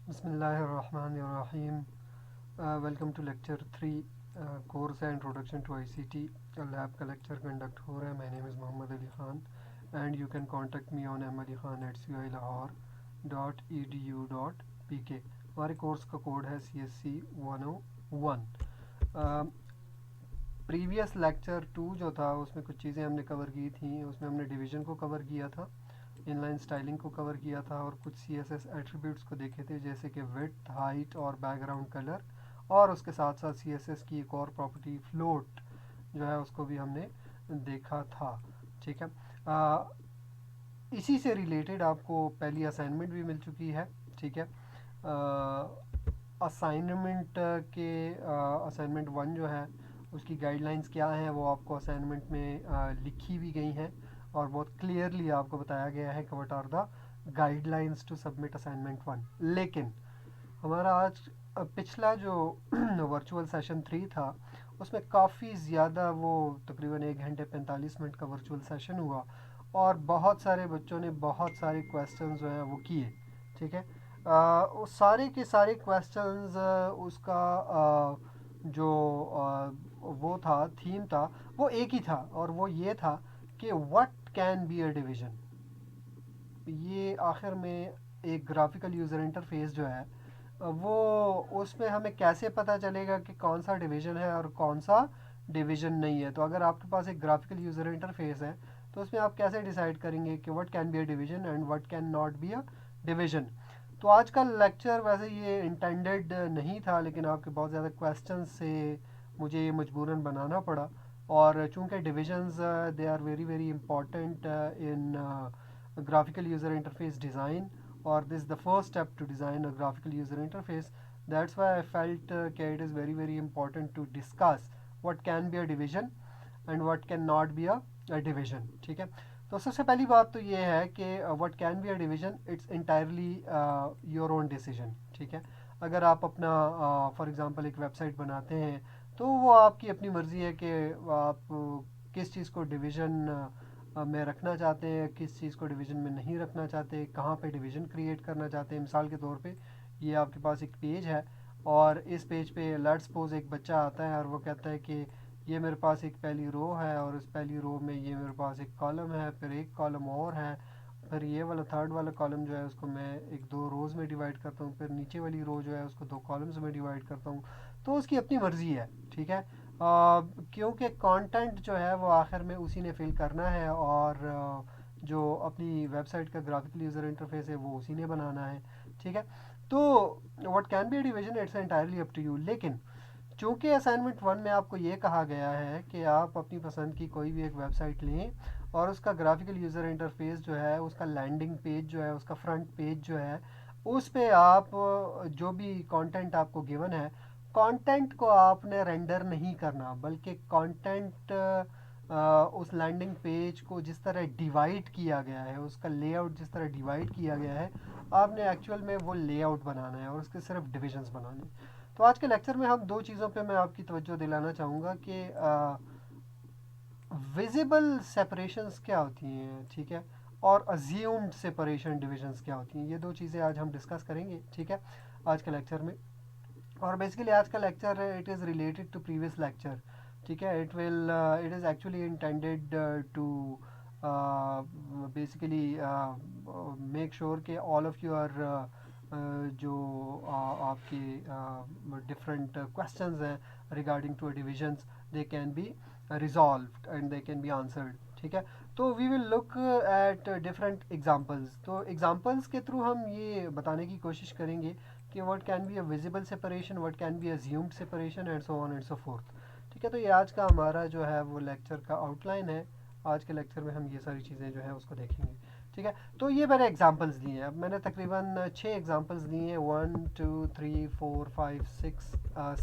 Bismillahirrahmanirrahim. Welcome to lecture 3 course and introduction to ICT lab का lecture conduct हो रहा है. My name is Mohammad Ali Khan and you can contact me on maliKhan@cuilahore.edu.pk. हमारे course का code है CSC 101. Previous lecture 2 जो था उसमें कुछ चीज़ें हमने कवर की थी. उसमें हमने डिवीज़न को कवर किया था, इनलाइन स्टाइलिंग को कवर किया था और कुछ CSS एट्रीब्यूट्स को देखे थे जैसे कि विड्थ, हाइट और बैकग्राउंड कलर. और उसके साथ साथ CSS की एक और प्रॉपर्टी फ्लोट जो है उसको भी हमने देखा था. ठीक है. इसी से रिलेटेड आपको पहली असाइनमेंट भी मिल चुकी है. ठीक है. असाइनमेंट के असाइनमेंट 1 जो है उसकी गाइडलाइंस क्या हैं वो आपको असाइनमेंट में लिखी भी गई हैं और बहुत क्लियरली आपको बताया गया है कि what are the guidelines to submit assignment 1. लेकिन हमारा आज पिछला जो वर्चुअल सेशन 3 था उसमें काफ़ी ज़्यादा, वो तकरीबन 1 घंटे 45 मिनट का वर्चुअल सेशन हुआ और बहुत सारे बच्चों ने बहुत सारे क्वेश्चंस जो हैं वो किए. ठीक है. वो सारे के सारे क्वेश्चंस उसका जो वो था, थीम था, वो एक ही था और वो ये था कि what can be a division. ये आखिर में एक ग्राफिकल यूज़र इंटरफेस जो है वो, उसमें हमें कैसे पता चलेगा कि कौन सा डिवीज़न है और कौन सा डिवीज़न नहीं है. तो अगर आपके पास एक ग्राफिकल यूज़र इंटरफेस है तो उसमें आप कैसे डिसाइड करेंगे कि what can be a division and what can not be a division. तो आज का लेक्चर वैसे ये इंटेंडेड नहीं था लेकिन आपके बहुत ज़्यादा क्वेश्चन से मुझे ये मजबूरन बनाना पड़ा. और चूंकि divisions they are very very important in graphical user interface design, or this is the first step to design a graphical user interface. That's why I felt it is very very important to discuss what can be a division and what cannot be a division. ठीक है. तो सबसे पहली बात तो ये है कि what can be a division, it's entirely your own decision. ठीक है. अगर आप अपना फॉर एग्जांपल एक वेबसाइट बनाते हैं तो वो आपकी अपनी मर्ज़ी है कि आप किस चीज़ को डिवीज़न में रखना चाहते हैं, किस चीज़ को डिवीज़न में नहीं रखना चाहते, कहाँ पे डिवीज़न क्रिएट करना चाहते हैं. मिसाल के तौर पे ये आपके पास एक पेज है और इस पेज पे लेट्स सपोज एक बच्चा आता है और वो कहता है कि ये मेरे पास एक पहली रो है और उस पहली रो में ये मेरे पास एक कॉलम है, फिर एक कॉलम और है, फिर ये वाला थर्ड वाला कॉलम जो है उसको मैं एक दो रोज़ में डिवाइड करता हूँ, फिर नीचे वाली रो जो है उसको दो कॉलम्स में डिवाइड करता हूँ. तो उसकी अपनी मर्ज़ी है. ठीक है. क्योंकि कंटेंट जो है वो आखिर में उसी ने फिल करना है और जो अपनी वेबसाइट का ग्राफिकल यूज़र इंटरफेस है वो उसी ने बनाना है. ठीक है. तो what can be a division, it's entirely up to you. लेकिन चूंकि असाइनमेंट 1 में आपको ये कहा गया है कि आप अपनी पसंद की कोई भी एक वेबसाइट लें और उसका ग्राफिकल यूज़र इंटरफेस जो है, उसका लैंडिंग पेज जो है, उसका फ्रंट पेज जो है, उस पे आप जो भी कंटेंट आपको गिवन है, कंटेंट को आपने रेंडर नहीं करना बल्कि कंटेंट उस लैंडिंग पेज को जिस तरह डिवाइड किया गया है, उसका लेआउट जिस तरह डिवाइड किया गया है, आपने एक्चुअल में वो लेआउट बनाना है और उसके सिर्फ डिविजन्स बनाने हैं. तो आज के लेक्चर में हम दो चीज़ों पे मैं आपकी तवज्जो दिलाना चाहूँगा कि विजिबल सेपरेशंस क्या होती हैं. ठीक है. और अज्यूम्ड सेपरेशन डिविजन्स क्या होती हैं. ये दो चीज़ें आज हम डिस्कस करेंगे. ठीक है. आज के लेक्चर में. और बेसिकली आज का lecture it is related to previous lecture. ठीक है. It is actually intended to basically make sure कि ऑल ऑफ योर जो आपके डिफरेंट क्वेश्चंस हैं regarding to divisions, they can be resolved and they can be answered. ठीक है. तो we will look at different examples. तो examples के through हम ये बताने की कोशिश करेंगे कि what can be a visible separation, what can B assumed separation and so on and so fourth. ठीक है. तो ये आज का हमारा जो है वो लेक्चर का आउटलाइन है. आज के लेक्चर में हम ये सारी चीज़ें जो है उसको देखेंगे. ठीक है. तो ये मैंने एग्जांपल्स दिए हैं. अब मैंने तकरीबन 6 एग्जांपल्स दिए हैं. 1 2 3 4 5 6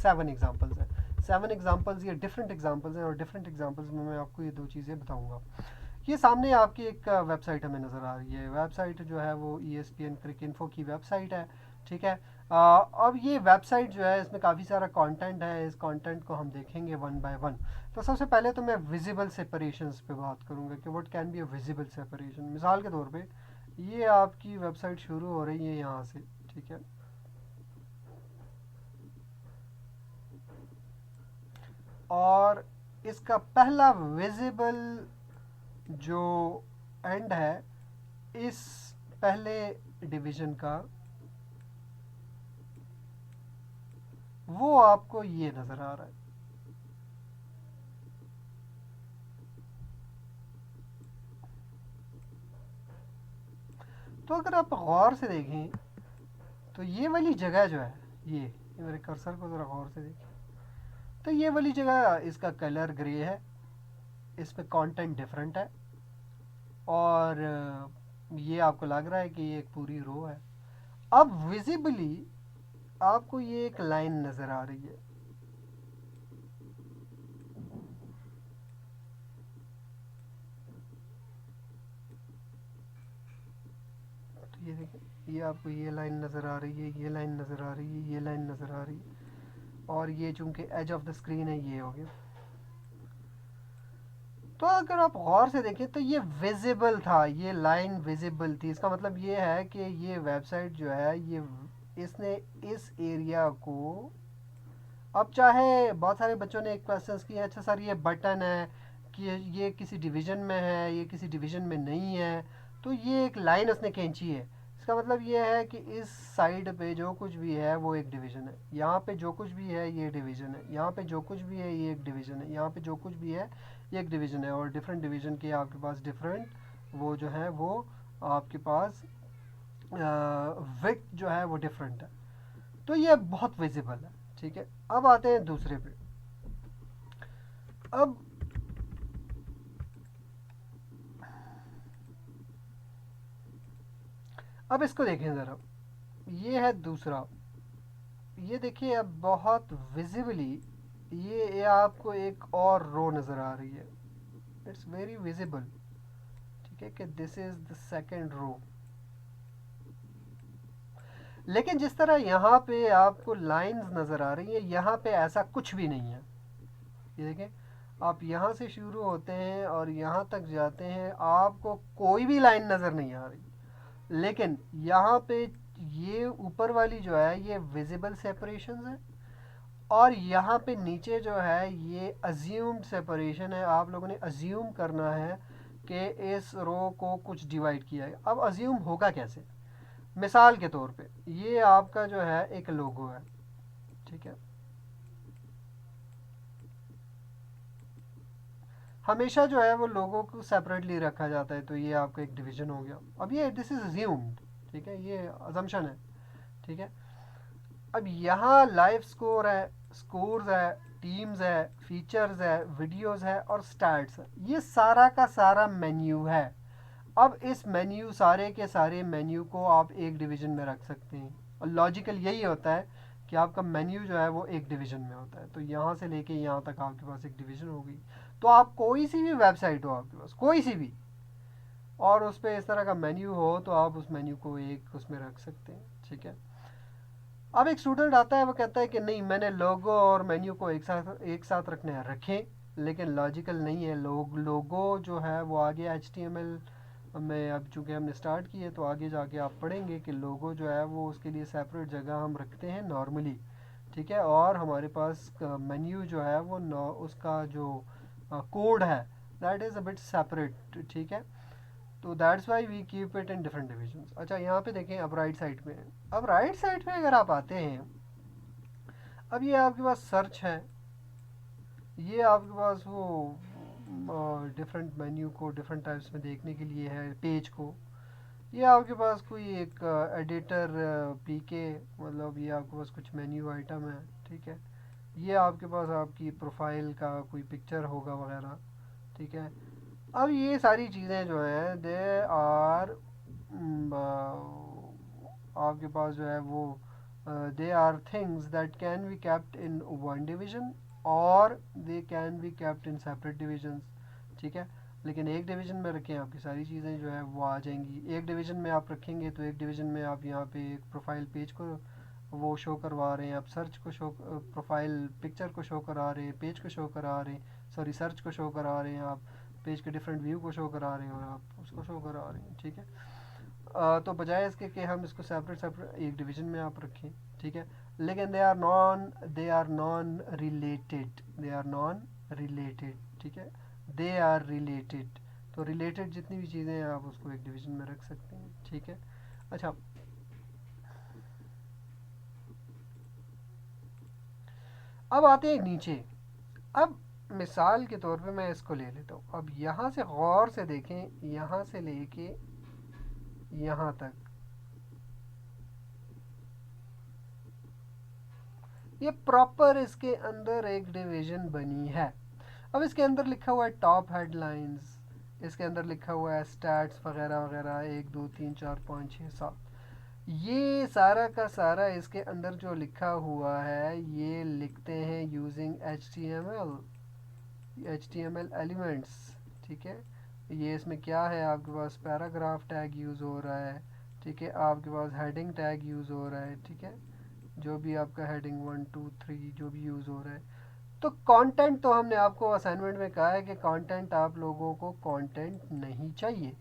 7 एग्जांपल्स हैं. 7 एग्जांपल्स ये डिफरेंट एग्जांपल्स हैं और डिफरेंट एग्जांपल्स में मैं आपको ये दो चीज़ें बताऊंगा. ये सामने आपकी एक वेबसाइट हमें नज़र आ रही है. वेबसाइट जो है वो ESPN क्रिक इन्फो की वेबसाइट है. ठीक है. अब ये वेबसाइट जो है इसमें काफ़ी सारा कंटेंट है. इस कंटेंट को हम देखेंगे वन बाय वन. तो सबसे पहले तो मैं विजिबल सेपरेशंस पे बात करूंगा कि what can be a visible separation. मिसाल के तौर पे ये आपकी वेबसाइट शुरू हो रही है यहाँ से. ठीक है. और इसका पहला विजिबल जो एंड है इस पहले डिवीजन का, वो आपको ये नज़र आ रहा है। तो अगर आप गौर से देखें तो ये वाली जगह जो है, ये मेरे कर्सर को ज़रा गौर से देखें, तो ये वाली जगह इसका कलर ग्रे है, इस पे कंटेंट डिफरेंट है, और ये आपको लग रहा है कि ये एक पूरी रो है। अब विजिबली आपको ये एक लाइन नज़र आ रही है। तो ये देखें, ये आपको ये लाइन नज़र आ रही है, ये लाइन नज़र आ रही है, ये लाइन नज़र आ रही है, और ये चूंकि एज ऑफ द स्क्रीन है, ये हो गया। तो अगर आप गौर से देखें तो ये विजिबल था, ये लाइन विजिबल थी। इसका मतलब ये है कि ये वेबसाइट जो है, ये इसने इस एरिया को, अब चाहे बहुत सारे बच्चों ने एक क्वेश्चन किया, अच्छा सर ये बटन है कि ये किसी डिवीज़न में है, ये किसी डिवीज़न में नहीं है, तो ये एक लाइन उसने खींची है। इसका मतलब ये है कि इस साइड पे जो कुछ भी है वो एक डिवीज़न है, यहाँ पे जो कुछ भी है ये डिवीज़न है, यहाँ पे जो कुछ भी है ये एक डिवीज़न है, यहाँ पे जो कुछ भी है ये एक डिवीज़न है, और डिफरेंट डिवीज़न के आपके पास डिफरेंट वो जो है वो आपके पास विड्थ जो है वो डिफरेंट है। तो ये बहुत विजिबल है। ठीक है, अब आते हैं दूसरे पे। अब इसको देखें ज़रा, ये है दूसरा। ये देखिए अब बहुत विजिबली ये आपको एक और रो नज़र आ रही है, इट्स वेरी विजिबल। ठीक है, कि this is the second row. लेकिन जिस तरह यहाँ पे आपको लाइंस नज़र आ रही है, यहाँ पे ऐसा कुछ भी नहीं है। ये देखें, आप यहाँ से शुरू होते हैं और यहाँ तक जाते हैं, आपको कोई भी लाइन नज़र नहीं आ रही। लेकिन यहाँ पे ये ऊपर वाली जो है ये विजिबल सेपरेशन है, और यहाँ पे नीचे जो है ये अज्यूम्ड सेपरेशन है। आप लोगों ने अज्यूम करना है कि इस रो को कुछ डिवाइड किया है। अब अज्यूम होगा कैसे? मिसाल के तौर पे ये आपका जो है एक लोगो है, ठीक है, हमेशा जो है वो लोगों को सेपरेटली रखा जाता है, तो ये आपका एक डिवीजन हो गया। अब ये दिस इज अज्यूम्ड, ठीक है, ये अजम्पशन है। ठीक है, अब यहाँ लाइव स्कोर है, स्कोर्स है, टीम्स है, फीचर्स है, वीडियोस है और स्टैट्स है, ये सारा का सारा मेन्यू है। अब इस मेन्यू, सारे के सारे मेन्यू को आप एक डिवीजन में रख सकते हैं, और लॉजिकल यही होता है कि आपका मेन्यू जो है वो एक डिवीजन में होता है। तो यहाँ से लेके यहाँ तक आपके पास एक डिवीजन होगी। तो आप कोई सी भी वेबसाइट हो आपके पास, कोई सी भी, और उस पर इस तरह का मेन्यू हो, तो आप उस मेन्यू को एक उसमें रख सकते हैं। ठीक है, अब एक स्टूडेंट आता है, वो कहता है कि नहीं, मैंने लोगो और मेन्यू को एक साथ रखने हैं, रखें, लेकिन लॉजिकल नहीं है। लोगो जो है वो आगे HTML में, अब चूँकि हमने स्टार्ट की है तो आगे जाके आप पढ़ेंगे कि लोगो जो है वो उसके लिए सेपरेट जगह हम रखते हैं नॉर्मली। ठीक है, और हमारे पास मेन्यू जो है वो उसका जो कोड है that is a bit separate. ठीक है, तो that's why we keep it in different divisions. अच्छा, यहाँ पे देखें, अब राइट साइड पे, अब राइट साइड पे अगर आप आते हैं, अब ये आपके पास सर्च है, ये आपके पास वो डिफरेंट मेन्यू को डिफरेंट टाइप्स में देखने के लिए है, पेज को। ये आपके पास कोई एक एडिटर पीके, मतलब ये आपके पास कुछ मेन्यू आइटम है। ठीक है, ये आपके पास आपकी प्रोफाइल का कोई पिक्चर होगा वगैरह। ठीक है, अब ये सारी चीज़ें जो हैं दे आर, आपके पास जो है वो they are things that can be kept in one division, और they can be kept in separate divisions. ठीक है, लेकिन एक डिवीजन में रखें, आपकी सारी चीज़ें जो है वो आ जाएंगी। एक डिवीजन में आप रखेंगे तो एक डिवीजन में आप यहाँ पे एक प्रोफाइल पेज को वो शो करवा रहे हैं, आप सर्च को शो, प्रोफाइल पिक्चर को शो करा रहे हैं, पेज को शो करा रहे हैं, सॉरी सर्च को शो करा रहे हैं, आप पेज के डिफरेंट व्यू को शो करा रहे हैं और आप उसको शो करा रहे हैं। ठीक है, तो बजाय इसके कि हम इसको सेपरेट सेपरेट एक डिवीज़न में आप रखें, ठीक है, लेकिन they are non related, they are non related, ठीक है, दे आर रिलेटेड। तो रिलेटेड जितनी भी चीज़ें हैं आप उसको एक डिवीज़न में रख सकते हैं, ठीक है। अच्छा, अब आते हैं नीचे। अब मिसाल के तौर पे मैं इसको ले लेता हूँ। अब यहाँ से गौर से देखें, यहाँ से लेके यहाँ तक ये प्रॉपर इसके अंदर एक डिवीजन बनी है। अब इसके अंदर लिखा हुआ है टॉप हेडलाइंस, इसके अंदर लिखा हुआ है स्टैट्स वगैरह वगैरह, 1 2 3 4 5 6 7, ये सारा का सारा इसके अंदर जो लिखा हुआ है ये लिखते हैं using H T M L elements, ठीक है। ये इसमें क्या है, आपके पास पैराग्राफ टैग यूज़ हो रहा है, ठीक है, आपके पास हेडिंग टैग यूज़ हो रहा है, ठीक है, जो भी आपका हेडिंग 1 2 3 जो भी यूज़ हो रहा है। तो कंटेंट तो हमने आपको असाइनमेंट में कहा है कि कंटेंट आप लोगों को कंटेंट नहीं चाहिए।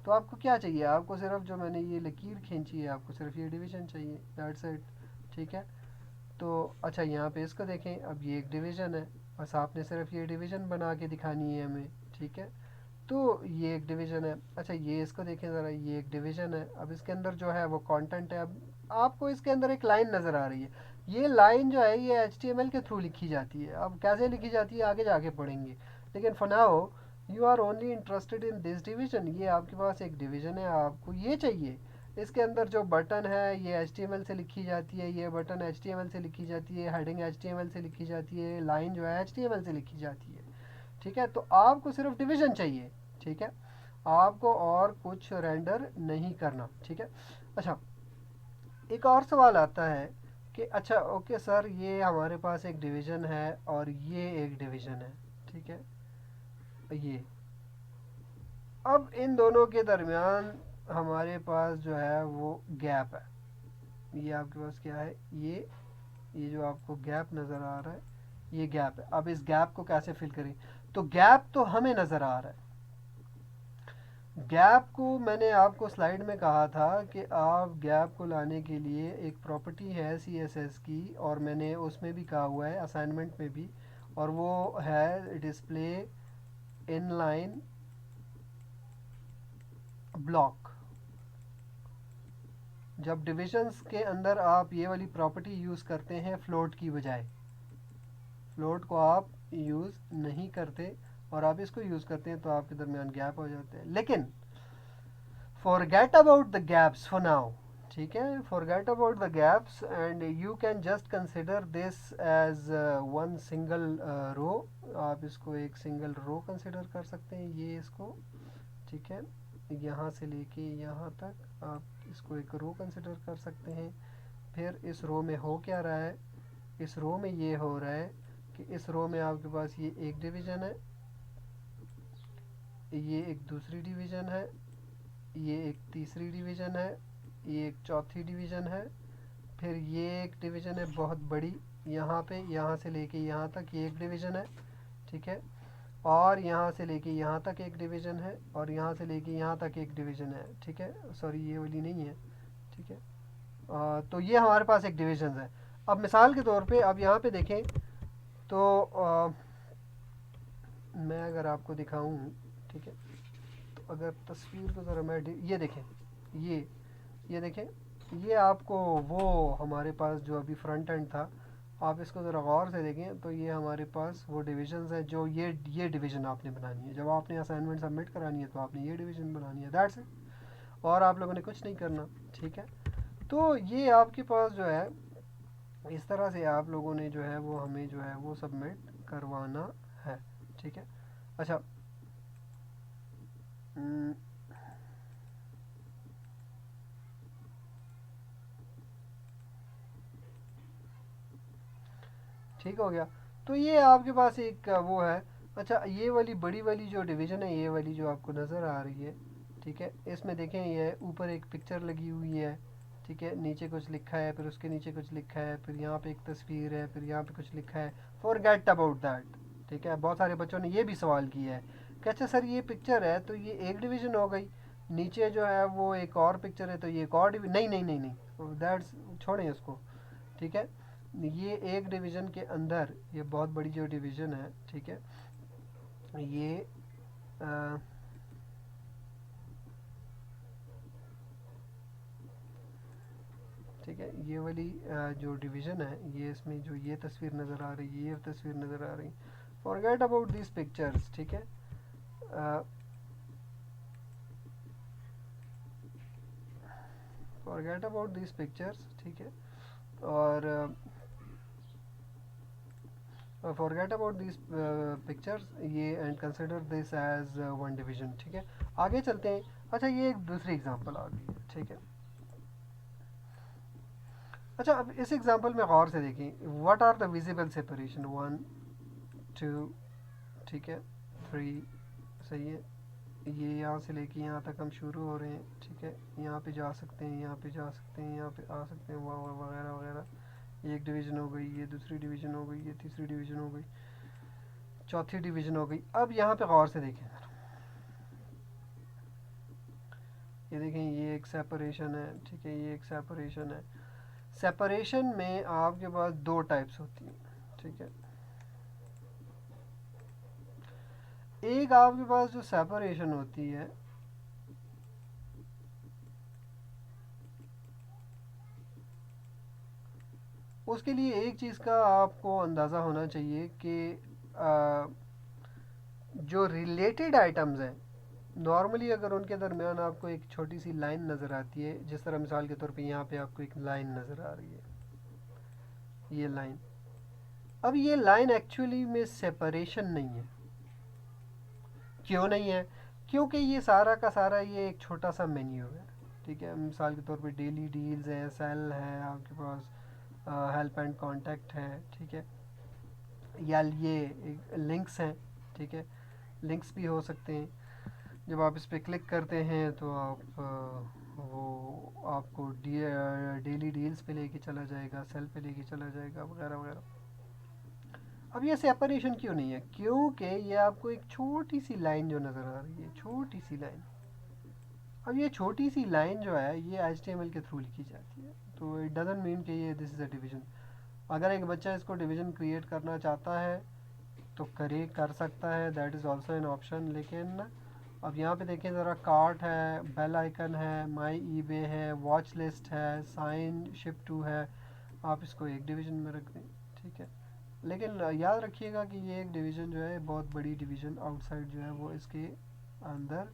तो आपको क्या चाहिए, आपको सिर्फ जो मैंने ये लकीर खींची है आपको सिर्फ ये डिवीज़न चाहिए, दैट्स इट, ठीक है। तो अच्छा, यहाँ पे इसको देखें, अब ये एक डिवीज़न है, बस आपने सिर्फ ये डिवीज़न बना के दिखानी है हमें, ठीक है। तो ये एक डिवीज़न है। अच्छा, ये इसको देखें ज़रा, ये एक डिवीज़न है। अब इसके अंदर जो है वो कंटेंट है। अब आपको इसके अंदर एक लाइन नज़र आ रही है, ये लाइन जो है ये HTML के थ्रू लिखी जाती है। अब कैसे लिखी जाती है आगे जाके पढ़ेंगे, लेकिन for now you are only interested in this division. ये आपके पास एक डिवीज़न है, आपको ये चाहिए। इसके अंदर जो बटन है ये HTML से लिखी जाती है, ये बटन HTML से लिखी जाती है, हेडिंग HTML से लिखी जाती है, लाइन जो है HTML से लिखी जाती है, ठीक है। तो आपको सिर्फ डिवीज़न चाहिए, ठीक है, आपको और कुछ रेंडर नहीं करना, ठीक है। अच्छा, एक और सवाल आता है कि अच्छा ओके सर, ये हमारे पास एक डिवीज़न है और ये एक डिवीज़न है, ठीक है, ये अब इन दोनों के दरमियान हमारे पास जो है वो गैप है। ये आपके पास क्या है, ये जो आपको गैप नज़र आ रहा है ये गैप है। अब इस गैप को कैसे फिल करें, तो गैप तो हमें नज़र आ रहा है। गैप को मैंने आपको स्लाइड में कहा था कि आप गैप को लाने के लिए एक प्रॉपर्टी है CSS की, और मैंने उसमें भी कहा हुआ है असाइनमेंट में भी, और वो है डिस्प्ले इनलाइन ब्लॉक। जब डिविजन्स के अंदर आप ये वाली प्रॉपर्टी यूज़ करते हैं फ्लोट की बजाय, फ्लोट को आप यूज़ नहीं करते और आप इसको यूज़ करते हैं, तो आपके दरमियान गैप हो जाते हैं। लेकिन forget about the gaps for now, ठीक है, forget about the gaps and you can just consider this as one single row। आप इसको एक सिंगल रो कंसिडर कर सकते हैं, ये इसको, ठीक है, यहाँ से लेके यहाँ तक आप इसको एक रो कंसिडर कर सकते हैं। फिर इस रो में हो क्या रहा है, इस रो में ये हो रहा है कि इस रो में आपके पास ये एक डिवीज़न है, ये एक दूसरी डिवीज़न है, ये एक तीसरी डिवीज़न है, ये एक चौथी डिवीज़न है, फिर ये एक डिवीज़न है बहुत बड़ी, यहाँ पे यहाँ से लेके यहाँ तक ये एक डिवीज़न है, ठीक है, और यहाँ से लेके यहाँ तक एक डिवीज़न है, और यहाँ से लेके यहाँ तक एक डिवीज़न है, ठीक है, सॉरी ये वाली नहीं है, ठीक है। तो ये हमारे पास एक डिवीज़न है। अब मिसाल के तौर पे अब यहाँ पे देखें तो मैं अगर आपको दिखाऊं, ठीक है, तो अगर तस्वीर को ज़रा मैं ये देखें, ये देखें, ये आपको वो हमारे पास जो अभी फ्रंट एंड था, आप इसको ज़रा गौर से देखें तो ये हमारे पास वो डिविजन्स है जो ये डिवीज़न आपने बनानी है। जब आपने असाइनमेंट सबमिट करानी है तो आपने ये डिवीज़न बनानी है, दैट्स इट, और आप लोगों ने कुछ नहीं करना, ठीक है। तो ये आपके पास जो है इस तरह से आप लोगों ने जो है वो हमें जो है वो सबमिट करवाना है, ठीक है। अच्छा, ठीक हो गया। तो ये आपके पास एक वो है। अच्छा, ये वाली बड़ी वाली जो डिवीज़न है, ये वाली जो आपको नज़र आ रही है, ठीक है, इसमें देखें ये ऊपर एक पिक्चर लगी हुई है, ठीक है, नीचे कुछ लिखा है, फिर उसके नीचे कुछ लिखा है, फिर यहाँ पे एक तस्वीर है, फिर यहाँ पे कुछ लिखा है, फॉरगेट अबाउट दैट, ठीक है। बहुत सारे बच्चों ने ये भी सवाल किया है कि अच्छा सर ये पिक्चर है तो ये एक डिवीज़न हो गई, नीचे जो है वो एक और पिक्चर है, तो ये एक और नहीं नहीं नहीं नहीं, दैट्स, छोड़ें इसको, ठीक है। ये एक डिवीज़न के अंदर ये बहुत बड़ी जो डिवीज़न है, ठीक है, ये अ, ठीक है, ये वाली जो डिवीज़न है, ये इसमें जो ये तस्वीर नज़र आ रही है, ये तस्वीर नज़र आ रही, फॉरगेट अबाउट दिस पिक्चर्स, ठीक है। फॉरगेट अबाउट दिस पिक्चर्स, ठीक है, और फॉरगेट अबाउट दिस पिक्चर्स, ये and consider this as one division, ठीक है। आगे चलते हैं। अच्छा, ये एक दूसरी एग्जांपल आ गई है, ठीक है। अच्छा, अब इस एग्जांपल में गौर से देखें, what are the visible separation, 1 2, ठीक है, 3, सही है। ये यहाँ से लेके यहाँ तक हम शुरू हो रहे हैं, ठीक है, यहाँ पे जा सकते हैं, यहाँ पे जा सकते हैं, यहाँ पे आ सकते हैं, वगैरह वगैरह। एक डिवीज़न हो गई, ये दूसरी डिवीज़न हो गई, ये तीसरी डिवीज़न हो गई, चौथी डिवीज़न हो गई। अब यहाँ पे गौर से देखें, ये देखें, ये एक सेपरेशन है, ठीक है, ये एक सेपरेशन है। सेपरेशन में आपके पास दो टाइप्स होती हैं, ठीक है। एक आपके पास जो सेपरेशन होती है, उसके लिए एक चीज़ का आपको अंदाज़ा होना चाहिए कि जो रिलेटेड आइटम्स हैं, नॉर्मली अगर उनके दरमियान आपको एक छोटी सी लाइन नज़र आती है, जिस तरह मिसाल के तौर पे यहाँ पे आपको एक लाइन नज़र आ रही है, ये लाइन। अब ये लाइन एक्चुअली में सेपरेशन नहीं है। क्यों नहीं है? क्योंकि ये सारा का सारा ये एक छोटा सा मेन्यू है, ठीक है। मिसाल के तौर पे डेली डील्स है, सेल है आपके पास, हेल्प एंड कांटेक्ट है, ठीक है, या ये लिंक्स हैं, ठीक है, लिंक्स भी हो सकते हैं। जब आप इस पर क्लिक करते हैं तो आप वो आपको डेली डील्स पे लेके चला जाएगा, सेल पे लेके चला जाएगा, वगैरह वगैरह। अब ये सेपरेशन क्यों नहीं है? क्योंकि ये आपको एक छोटी सी लाइन जो नज़र आ रही है, छोटी सी लाइन। अब ये छोटी सी लाइन जो है, ये HTML के थ्रू लिखी जाती है, तो इट डजेंट मीन कि ये दिस इज़ अ डिवीज़न। अगर एक बच्चा इसको डिवीज़न क्रिएट करना चाहता है तो कर सकता है, that is also an option. लेकिन अब यहाँ पे देखें ज़रा, कार्ट है, बेल आइकन है, माई ईबे है, वॉच लिस्ट है, साइन शिप टू है, आप इसको एक डिवीज़न में रख दें, ठीक है। लेकिन याद रखिएगा कि ये एक डिवीज़न जो है, बहुत बड़ी डिवीज़न आउटसाइड जो है वो इसके अंदर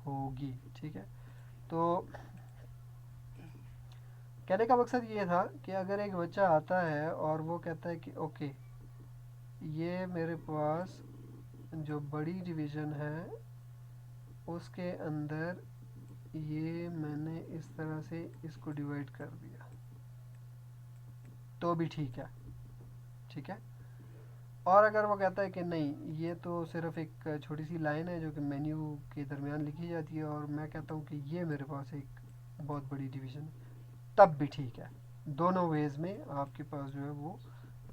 होगी, ठीक है। तो कहने का मकसद ये था कि अगर एक बच्चा आता है और वो कहता है कि ओके, ये मेरे पास जो बड़ी डिवीज़न है उसके अंदर ये मैंने इस तरह से इसको डिवाइड कर दिया, तो भी ठीक है, ठीक है। और अगर वो कहता है कि नहीं, ये तो सिर्फ एक छोटी सी लाइन है जो कि मेन्यू के दरमियान लिखी जाती है, और मैं कहता हूँ कि ये मेरे पास एक बहुत बड़ी डिवीज़न है, तब भी ठीक है। दोनों वेज़ में आपके पास जो है वो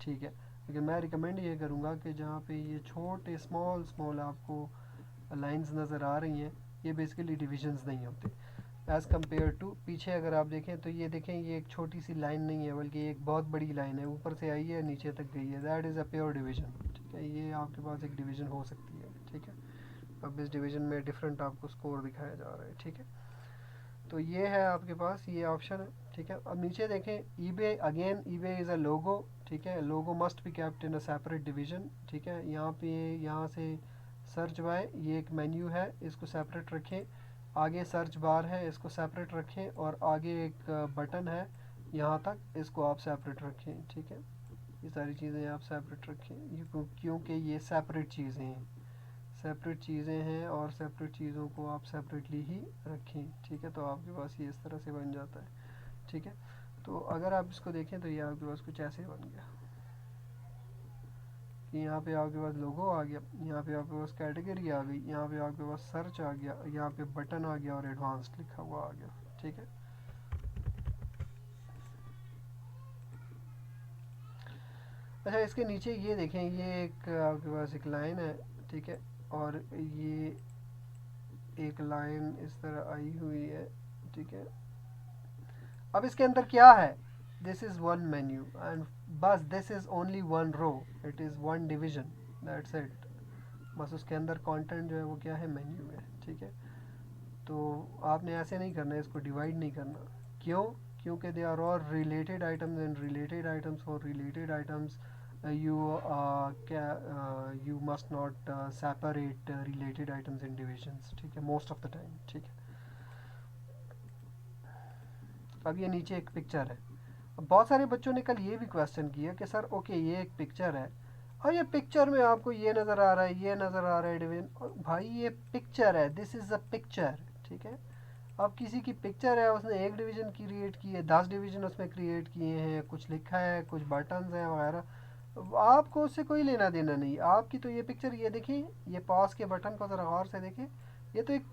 ठीक है। लेकिन मैं रिकमेंड ये करूँगा कि जहाँ पे ये छोटे स्मॉल स्मॉल आपको लाइंस नज़र आ रही हैं, ये बेसिकली डिविजन्स नहीं होते एज़ कम्पेयर टू पीछे। अगर आप देखें तो ये देखें, ये एक छोटी सी लाइन नहीं है, बल्कि एक बहुत बड़ी लाइन है, ऊपर से आई है नीचे तक गई है, that is a pure division, ठीक है। ये आपके पास एक डिवीज़न हो सकती है, ठीक है। अब इस डिवीज़न में डिफरेंट आपको स्कोर दिखाया जा रहा है, ठीक है। तो ये है आपके पास, ये ऑप्शन है, ठीक है। अब नीचे देखें, eBay, again eBay is a logo, ठीक है। Logo must be kept in a separate division, ठीक है। यहाँ पे यहाँ से सर्च बाय, ये एक मेन्यू है, इसको सेपरेट रखें। आगे सर्च बार है, इसको सेपरेट रखें, और आगे एक बटन है यहाँ तक, इसको आप सेपरेट रखें, ठीक है। ये सारी चीज़ें आप सेपरेट रखें, ये क्योंकि ये सेपरेट चीज़ें हैं, सेपरेट चीज़ें हैं, और सेपरेट चीज़ों को आप सेपरेटली ही रखें, ठीक है। तो आपके पास ये इस तरह से बन जाता है, ठीक है। तो अगर आप इसको देखें तो ये आपके पास कुछ ऐसे बन गया कि यहाँ पे आपके पास लोगो आ गया, यहाँ पे आपके पास कैटेगरी आ गई, यहाँ पे आपके पास सर्च आ गया, यहाँ पे बटन आ गया, और एडवांस्ड लिखा हुआ आ गया, ठीक है। अच्छा, इसके नीचे ये देखें, ये एक आपके पास एक लाइन है, ठीक है, और ये एक लाइन इस तरह आई हुई है, ठीक है। अब इसके अंदर क्या है, this is one menu and बस this is only one row, it is one division, that's it. बस उसके अंदर कंटेंट जो है वो क्या है, मेन्यू है, ठीक है। तो आपने ऐसे नहीं करना है, इसको डिवाइड नहीं करना। क्यों? क्योंकि they are all related items and related items for related items you you must not separate related items in divisions, ठीक है, most of the time, ठीक है। अब ये नीचे एक पिक्चर है। अब बहुत सारे बच्चों ने कल ये भी क्वेश्चन किया कि सर ओके ये एक पिक्चर है और ये पिक्चर में आपको ये नज़र आ रहा है, ये नज़र आ रहा है डिवीजन। भाई ये पिक्चर है, दिस इज़ अ पिक्चर, ठीक है। अब किसी की पिक्चर है, उसने एक डिवीज़न क्रिएट की है, 10 डिवीज़न उसमें क्रिएट किए हैं, कुछ लिखा है, कुछ बटन्स हैं वगैरह, आपको उससे कोई लेना देना नहीं। आपकी तो ये पिक्चर, ये देखिए, ये पॉज के बटन को ज़रा गौर से देखें, ये तो एक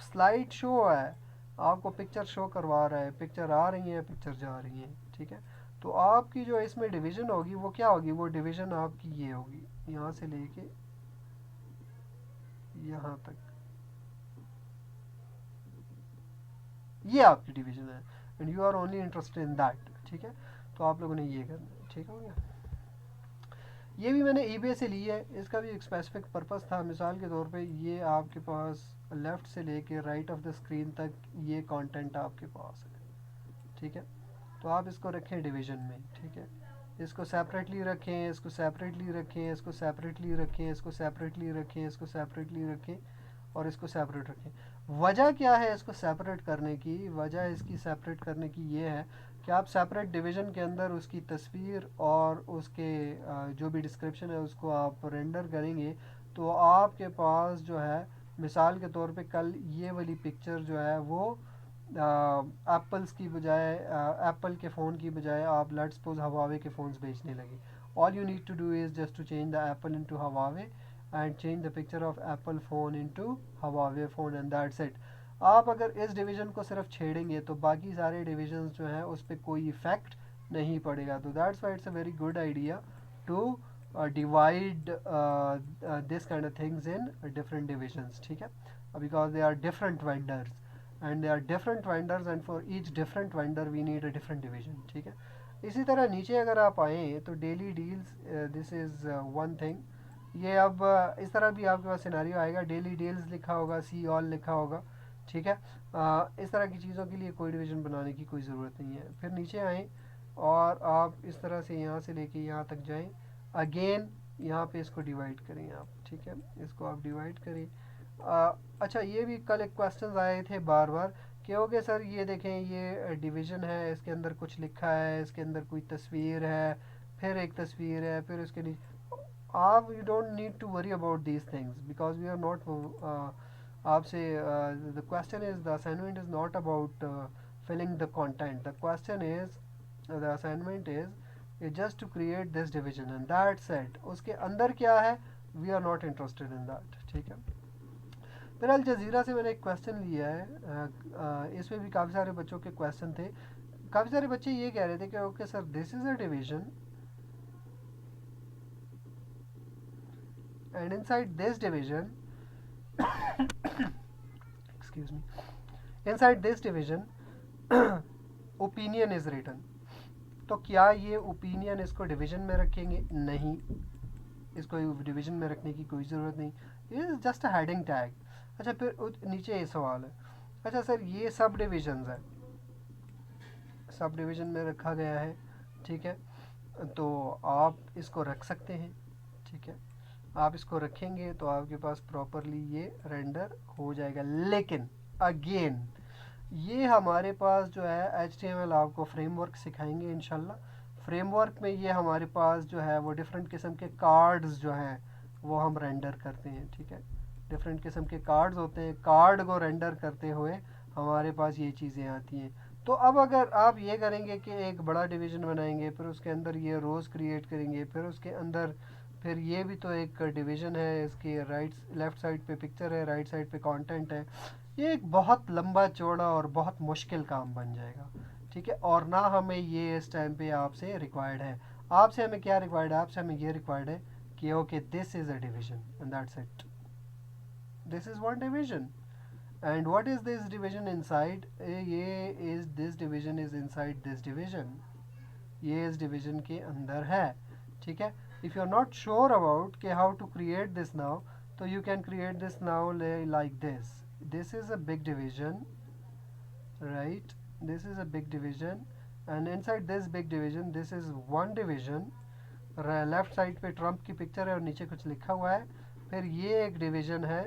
स्लाइड शो है, आपको पिक्चर शो करवा रहा है, पिक्चर आ रही है, पिक्चर जा रही है, ठीक है। तो आपकी जो इसमें डिवीज़न होगी वो क्या होगी, वो डिवीज़न आपकी ये होगी, यहाँ से लेके यहाँ तक, ये आपकी डिवीज़न है and you are only interested in that, ठीक है। तो आप लोगों ने ये करना है, ठीक हो गया। ये भी मैंने ईबे से ली है, इसका भी एक स्पेसिफिक पर्पस था। मिसाल के तौर पे ये आपके पास लेफ़्ट से लेके राइट ऑफ द स्क्रीन तक ये कंटेंट आपके पास है, ठीक है। तो आप इसको रखें डिवीज़न में, ठीक है। इसको सेपरेटली रखें, इसको सेपरेटली रखें, इसको सेपरेटली रखें, इसको सेपरेटली रखें, इसको सेपरेटली रखें और इसको सेपरेट रखें। वजह क्या है इसको सेपरेट करने की? वजह इसकी सेपरेट करने की ये है कि आप सेपरेट डिवीज़न के अंदर उसकी तस्वीर और उसके जो भी डिस्क्रिप्शन है उसको आप रेंडर करेंगे तो आपके पास जो है, मिसाल के तौर पे कल ये वाली पिक्चर जो है वो एप्पल्स की बजाय, एप्पल के फ़ोन की बजाय आप लेट्स सपोज हवावे के फ़ोन्स बेचने लगे। All you need to do is just to change the Apple into Huawei and change the picture of Apple phone into Huawei phone and that's it. आप अगर इस division को सिर्फ छेड़ेंगे तो बाकी सारे डिवीजन्स जो हैं उस पर कोई इफ़ेक्ट नहीं पड़ेगा। तो that's why it's a very good idea to divide this kind of things in different divisions, ठीक है, because they are different vendors and they are different vendors and for each different vendor we need a different division, ठीक है। इसी तरह नीचे अगर आप आएँ तो daily deals, this is one thing. ये अब इस तरह भी आपके पास सिनेरियो आएगा, डेली डील्स लिखा होगा, सी ऑल लिखा होगा, ठीक है। इस तरह की चीज़ों के लिए कोई डिवीज़न बनाने की कोई ज़रूरत नहीं है। फिर नीचे आएँ और आप इस तरह से यहाँ से लेके यहाँ तक जाएँ, अगेन यहाँ पे इसको डिवाइड करें आप, ठीक है, इसको आप डिवाइड करें। अच्छा ये भी कल एक क्वेश्चन आए थे बार बार कि ओके सर ये देखें ये डिवीज़न है, इसके अंदर कुछ लिखा है, इसके अंदर कोई तस्वीर है, फिर एक तस्वीर है, फिर उसके नीचे आप, you don't need to worry about these things because we are not, आपसे the question is, the assignment is not about filling the content, the question is, the assignment is just to create this division and that's it। उसके अंदर क्या है, we are not interested in that, ठीक है। फिर Al Jazeera से मैंने एक क्वेश्चन लिया है, इसमें भी काफ़ी सारे बच्चों के क्वेश्चन थे। काफ़ी सारे बच्चे ये कह रहे थे कि okay sir this is a division and inside this division excuse me, inside this division opinion is written. तो क्या ये ओपिनियन इसको डिवीजन में रखेंगे? नहीं, इसको डिवीजन में रखने की कोई ज़रूरत नहीं, ये जस्ट अ हेडिंग टैग। अच्छा फिर नीचे ये सवाल है, अच्छा सर ये सब डिविजन्स है, सब डिवीज़न में रखा गया है, ठीक है, तो आप इसको रख सकते हैं, ठीक है। आप इसको रखेंगे तो आपके पास प्रॉपरली ये रेंडर हो जाएगा। लेकिन अगेन ये हमारे पास जो है HTML आपको फ्रेमवर्क सिखाएंगे इंशाल्लाह। फ्रेमवर्क में ये हमारे पास जो है वो डिफरेंट किस्म के कार्ड्स जो हैं वो हम रेंडर करते हैं, ठीक है। डिफरेंट किस्म के कार्ड्स होते हैं, कार्ड को रेंडर करते हुए हमारे पास ये चीज़ें आती हैं। तो अब अगर आप ये करेंगे कि एक बड़ा डिवीज़न बनाएंगे, फिर उसके अंदर ये रोज़ क्रिएट करेंगे, फिर उसके अंदर फिर ये भी तो एक डिवीज़न है, इसकी राइट लेफ़्ट साइड पे पिक्चर है, राइट साइड पे कंटेंट है, ये एक बहुत लंबा चौड़ा और बहुत मुश्किल काम बन जाएगा, ठीक है। और ना हमें ये इस टाइम पे आपसे रिक्वायर्ड है। आपसे हमें क्या रिक्वायर्ड है? आपसे हमें ये रिक्वायर्ड है कि okay this is a division and that's it, this is one division and what is this division inside, ये is this division is inside this division, ये इस डिवीजन के अंदर है, ठीक है। If you are not sure about कि how to create this now, तो you can create this now like this is a big division, right, this is a big division, and inside this big division this is one division, left side पे Trump की picture है और नीचे कुछ लिखा हुआ है, फिर ये एक डिवीज़न है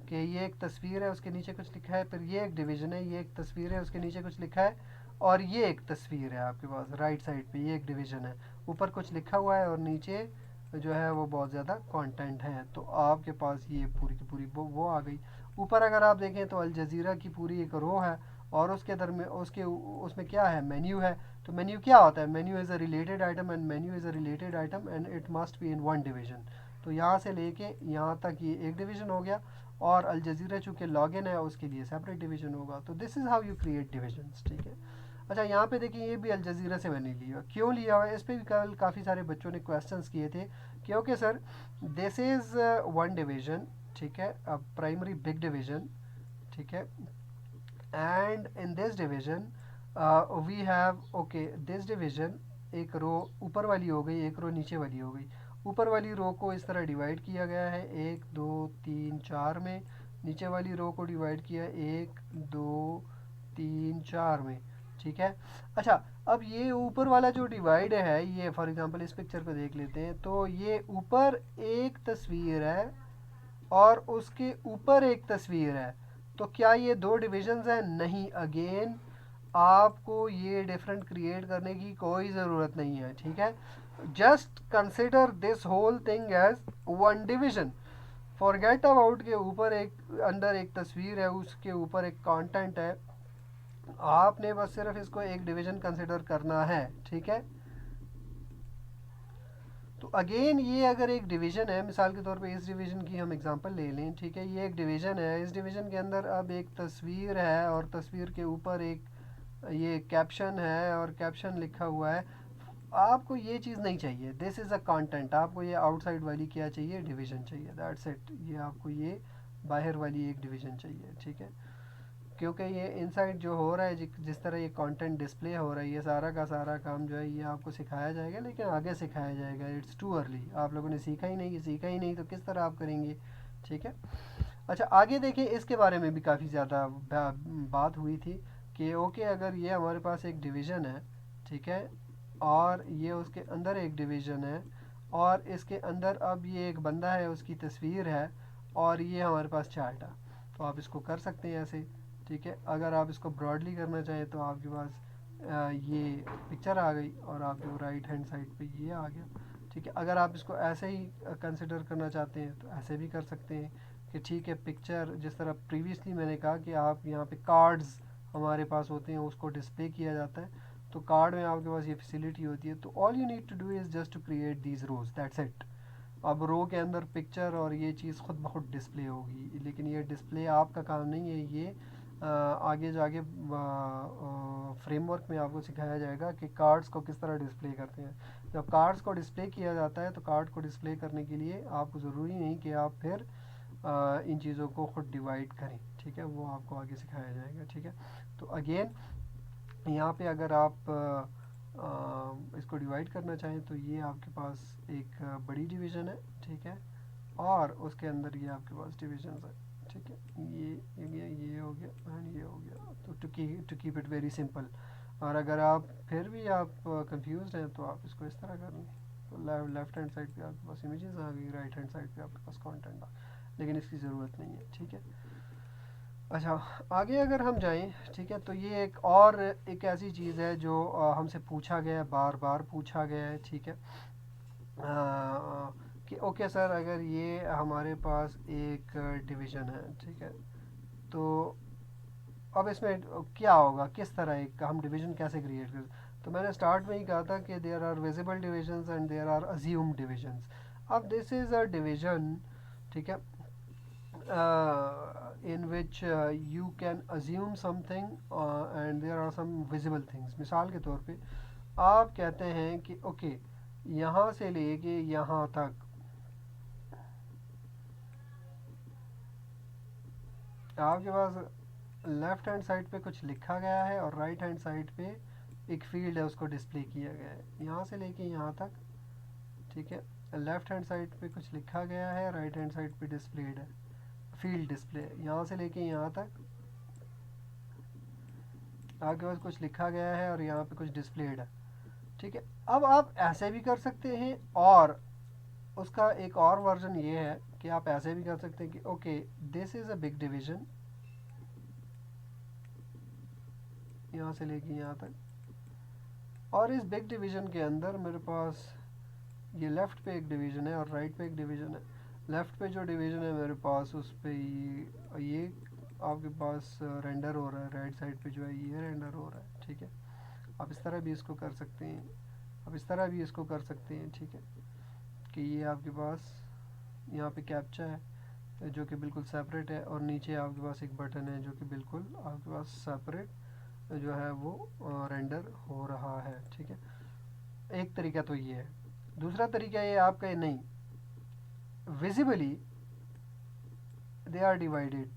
कि ये एक तस्वीर है उसके नीचे कुछ लिखा है, फिर ये एक डिवीज़न है, ये एक तस्वीर है उसके नीचे कुछ लिखा है, और ये एक तस्वीर है आपके पास राइट साइड पे, ये एक डिवीज़न है, ऊपर कुछ लिखा हुआ है और नीचे जो है वो बहुत ज़्यादा कंटेंट है। तो आपके पास ये पूरी की पूरी वो आ गई। ऊपर अगर आप देखें तो अल जज़ीरा की पूरी एक रो है, और उसके दरमियान उसमें क्या है, मेन्यू है। तो मेन्यू क्या होता है, menu is a related item, and menu is a related item and it must be in one division. तो यहाँ से लेके यहाँ तक ये एक डिवीज़न हो गया, और अल जज़ीरा चूँकि लॉगिन है उसके लिए सेपरेट डिवीज़न होगा। तो this is how you create divisions, ठीक है। अच्छा, यहाँ पे देखिए ये भी अल जज़ीरा से मैंने लिया, क्यों लिया हुआ है, इस पर भी कल काफ़ी सारे बच्चों ने क्वेश्चंस किए थे कि okay sir this is one division, ठीक है, अ प्राइमरी बिग डिवीज़न, ठीक है, and in this division we have okay this division, एक रो ऊपर वाली हो गई, एक रो नीचे वाली हो गई। ऊपर वाली रो को इस तरह डिवाइड किया गया है 1 2 3 4 में, नीचे वाली रो को डिवाइड किया 1 2 3 4 में, ठीक है। अच्छा, अब ये ऊपर वाला जो डिवाइड है, ये फॉर एग्जांपल इस पिक्चर को देख लेते हैं, तो ये ऊपर एक तस्वीर है और उसके ऊपर एक तस्वीर है, तो क्या ये दो डिविजन्स हैं? नहीं, अगेन आपको ये डिफरेंट क्रिएट करने की कोई ज़रूरत नहीं है, ठीक है। Just consider this whole thing as one division, forget about के ऊपर एक अंदर एक तस्वीर है, उसके ऊपर एक कंटेंट है, आपने बस सिर्फ इसको एक डिवीजन कंसिडर करना है, ठीक है। तो अगेन ये अगर एक डिवीज़न है, मिसाल के तौर पे इस डिवीज़न की हम एग्जांपल ले लें, ठीक है, ये एक डिवीज़न है, इस डिवीज़न के अंदर अब एक तस्वीर है और तस्वीर के ऊपर एक ये कैप्शन है और कैप्शन लिखा हुआ है। आपको ये चीज़ नहीं चाहिए, दिस इज़ अ कंटेंट, आपको ये आउटसाइड वाली क्या चाहिए, डिवीज़न चाहिए, दैट्स इट। ये आपको ये बाहर वाली एक डिवीज़न चाहिए, ठीक है, क्योंकि ये इनसाइड जो हो रहा है, जिस तरह ये कंटेंट डिस्प्ले हो रहा है, ये सारा का सारा काम जो है ये आपको सिखाया जाएगा, लेकिन आगे सिखाया जाएगा, इट्स टू अर्ली। आप लोगों ने सीखा ही नहीं तो किस तरह आप करेंगे, ठीक है। अच्छा, आगे देखिए, इसके बारे में भी काफ़ी ज़्यादा बात हुई थी कि ओके अगर ये हमारे पास एक डिवीज़न है, ठीक है, और ये उसके अंदर एक डिवीज़न है, और इसके अंदर अब ये एक बंदा है, उसकी तस्वीर है, और ये हमारे पास चार्ट है, तो आप इसको कर सकते हैं ऐसे, ठीक है। अगर आप इसको ब्रॉडली करना चाहें तो आपके पास ये पिक्चर आ गई और आपके राइट हैंड साइड पे ये आ गया, ठीक है। अगर आप इसको ऐसे ही कंसिडर करना चाहते हैं तो ऐसे भी कर सकते हैं कि ठीक है, पिक्चर जिस तरह प्रीवियसली मैंने कहा कि आप यहाँ पे कार्ड्स हमारे पास होते हैं, उसको डिस्प्ले किया जाता है, तो कार्ड में आपके पास ये फैसिलिटी होती है। तो all you need to do is just to create these rows, that's it. अब रो के अंदर पिक्चर और ये चीज़ खुद ब खुद डिस्प्ले होगी, लेकिन ये डिस्प्ले आपका काम नहीं है, ये आगे जाके फ्रेमवर्क में आपको सिखाया जाएगा कि कार्ड्स को किस तरह डिस्प्ले करते हैं। जब कार्ड्स को डिस्प्ले किया जाता है तो कार्ड को डिस्प्ले करने के लिए आपको ज़रूरी नहीं कि आप फिर इन चीज़ों को खुद डिवाइड करें, ठीक है, वो आपको आगे सिखाया जाएगा, ठीक है। तो अगेन यहाँ पे अगर आप इसको डिवाइड करना चाहें तो ये आपके पास एक बड़ी डिवीज़न है, ठीक है, और उसके अंदर ये आपके पास डिविजन्स है, ठीक है, ये हो गया एंड ये हो गया। तो to keep it very simple. और अगर आप फिर भी आप कंफ्यूज हैं तो आप इसको इस तरह कर लें, तो लेफ्ट हैंड साइड पे आपके पास इमेजेस आ गई, राइट हैंड साइड पे आपके पास कंटेंट आ, लेकिन इसकी ज़रूरत नहीं है, ठीक है। अच्छा, आगे अगर हम जाएं, ठीक है, तो ये एक ऐसी चीज़ है जो हमसे पूछा गया है, बार बार पूछा गया है, ठीक है, कि ओके सर अगर ये हमारे पास एक डिवीज़न है, ठीक है, तो अब इसमें क्या होगा, किस तरह एक हम डिवीज़न कैसे क्रिएट कर। तो मैंने स्टार्ट में ही कहा था कि there are visible divisions and there are assumed divisions. अब दिस इज़ अ डिवीज़न, ठीक है, in which you can assume something and there are some visible things। मिसाल के तौर पे आप कहते हैं कि ओके यहाँ से लेके यहाँ तक आपके पास लेफ्ट हैंड साइड पे कुछ लिखा गया है और राइट हैंड साइड पे एक फील्ड है, उसको डिस्प्ले किया गया है यहाँ से लेके यहाँ तक, ठीक है। लेफ्ट हैंड साइड पे कुछ लिखा गया है, राइट हैंड साइड पे डिस्प्लेड है, फील्ड डिस्प्ले यहाँ से लेके यहाँ तक आपके पास कुछ लिखा गया है और यहाँ पे कुछ डिस्प्लेड है, ठीक है। अब आप ऐसे भी कर सकते हैं और उसका एक और वर्जन ये है कि आप ऐसे भी कर सकते हैं कि okay this is a big division, यहाँ से लेके यहाँ तक, और इस बिग डिवीजन के अंदर मेरे पास ये लेफ़्ट पे एक डिवीज़न है और राइट पे एक डिवीज़न है। लेफ़्ट पे जो डिवीज़न है मेरे पास उस पे ये आपके पास रेंडर हो रहा है, राइट साइड पे जो है ये रेंडर हो रहा है, ठीक है। आप इस तरह भी इसको कर सकते हैं, आप इस तरह भी इसको कर सकते हैं, ठीक है, कि ये आपके पास यहाँ पे कैप्चा है जो कि बिल्कुल सेपरेट है और नीचे आपके पास एक बटन है जो कि बिल्कुल आपके पास सेपरेट जो है वो रेंडर हो रहा है, ठीक है। एक तरीका तो ये है। दूसरा तरीका ये आपका नहीं, visibly they are divided,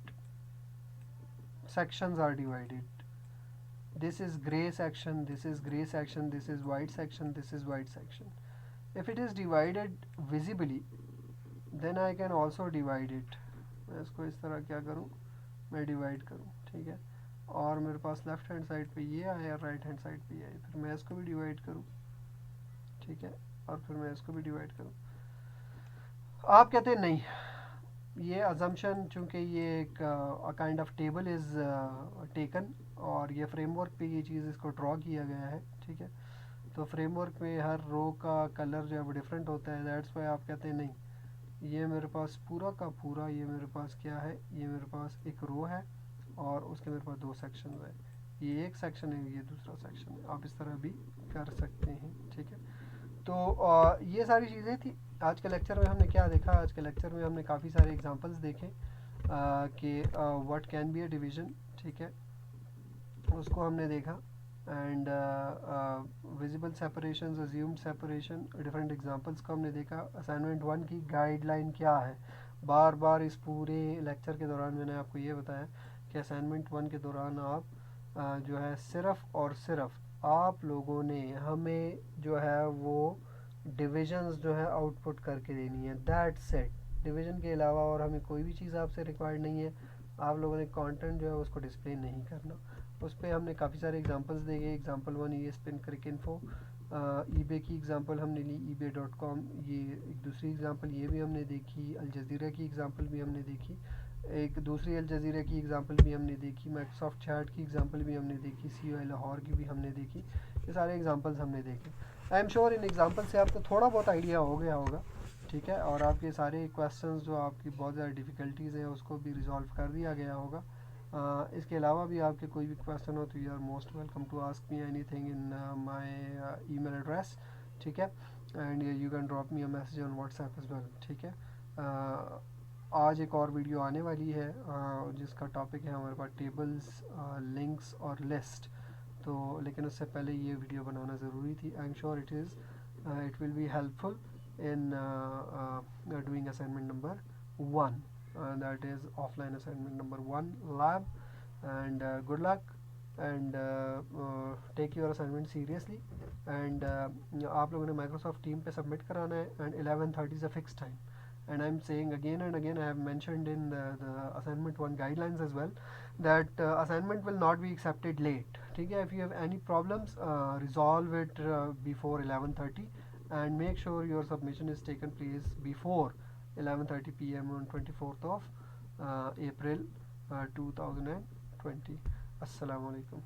sections are divided, this is gray section, this is gray section, this is white section, this is white section. If it is divided visibly then I can also divide it. मैं इसको इस तरह क्या करूँ, मैं divide करूँ, ठीक है। और मेरे पास लेफ्ट हैंड साइड पे ये आए और राइट हैंड साइड पे ये आए, फिर मैं इसको भी डिवाइड करूँ, ठीक है, और फिर मैं इसको भी डिवाइड करूँ। आप कहते हैं नहीं, ये अजम्पशन चूँकि ये एक kind of table is taken और ये फ्रेमवर्क पे ये चीज़ इसको ड्रॉ किया गया है, ठीक है। तो फ्रेमवर्क में हर रो का कलर जो है वो डिफरेंट होता है, दैट्स वाई आप कहते हैं नहीं, ये मेरे पास पूरा का पूरा, ये मेरे पास क्या है, ये मेरे पास एक रो है और उसके मेरे पास दो सेक्शन है, ये एक सेक्शन है, ये दूसरा सेक्शन है। आप इस तरह भी कर सकते हैं, ठीक है। तो ये सारी चीज़ें थी। आज के लेक्चर में हमने क्या देखा, आज के लेक्चर में हमने काफ़ी सारे एग्जांपल्स देखे कि what can be a division, ठीक है, उसको हमने देखा। And visible separation, assumed separation, different examples को हमने देखा। असाइनमेंट 1 की गाइडलाइन क्या है, बार बार इस पूरे लेक्चर के दौरान मैंने आपको ये बताया कि असाइनमेंट 1 के दौरान आप जो है सिर्फ़ और सिर्फ आप लोगों ने हमें जो है वो डिविजन्स जो है आउटपुट करके देनी है, दैट्स इट। डिवीज़न के अलावा और हमें कोई भी चीज़ आपसे रिक्वायर्ड नहीं है। आप लोगों ने कंटेंट जो है उसको डिस्प्ले नहीं करना। उस पर हमने काफ़ी सारे एग्जांपल्स देखे। एग्जांपल 1 ये स्पिन क्रिक इन्फो, ईबे की एग्जांपल हमने ली, ebay.com। ये एक दूसरी एग्जांपल ये भी हमने देखी, अल जज़ीरा की एग्जांपल भी हमने देखी, एक दूसरी अल जज़ीरा की एग्जांपल भी हमने देखी, माइक्रोसॉफ्ट चैट की एग्जांपल भी हमने देखी, COI लाहौर की भी हमने देखी। ये सारे एग्जांपल्स हमने देखे। I am sure in example से आपको थोड़ा बहुत आइडिया हो गया होगा, ठीक है, और आपके सारे क्वेश्चंस जो आपकी बहुत ज़्यादा डिफ़िकल्टीज़ हैं उसको भी रिजॉल्व कर दिया गया होगा। इसके अलावा भी आपके कोई भी क्वेश्चन हो तो you are most welcome to ask me anything in my email address, ठीक है, and you can drop me a message on WhatsApp as well, ठीक है। आज एक और वीडियो आने वाली है जिसका टॉपिक है हमारे पास टेबल्स, लिंक्स और लिस्ट। तो लेकिन उससे पहले ये वीडियो बनाना ज़रूरी थी। I am sure it will be helpful in doing assignment number 1, that is offline assignment number 1 lab, and good luck, and take your assignment seriously, and आप लोगों ने Microsoft Team पे submit कराना है, and 11:30 is a fixed time, and I'm saying again and again, I have mentioned in the assignment 1 guidelines as well that assignment will not be accepted late, ठीक है। if you have any problems resolve it before 11:30, and make sure your submission is taken place before 11:30 p.m. on 24th of April 2020. Assalamu alaikum.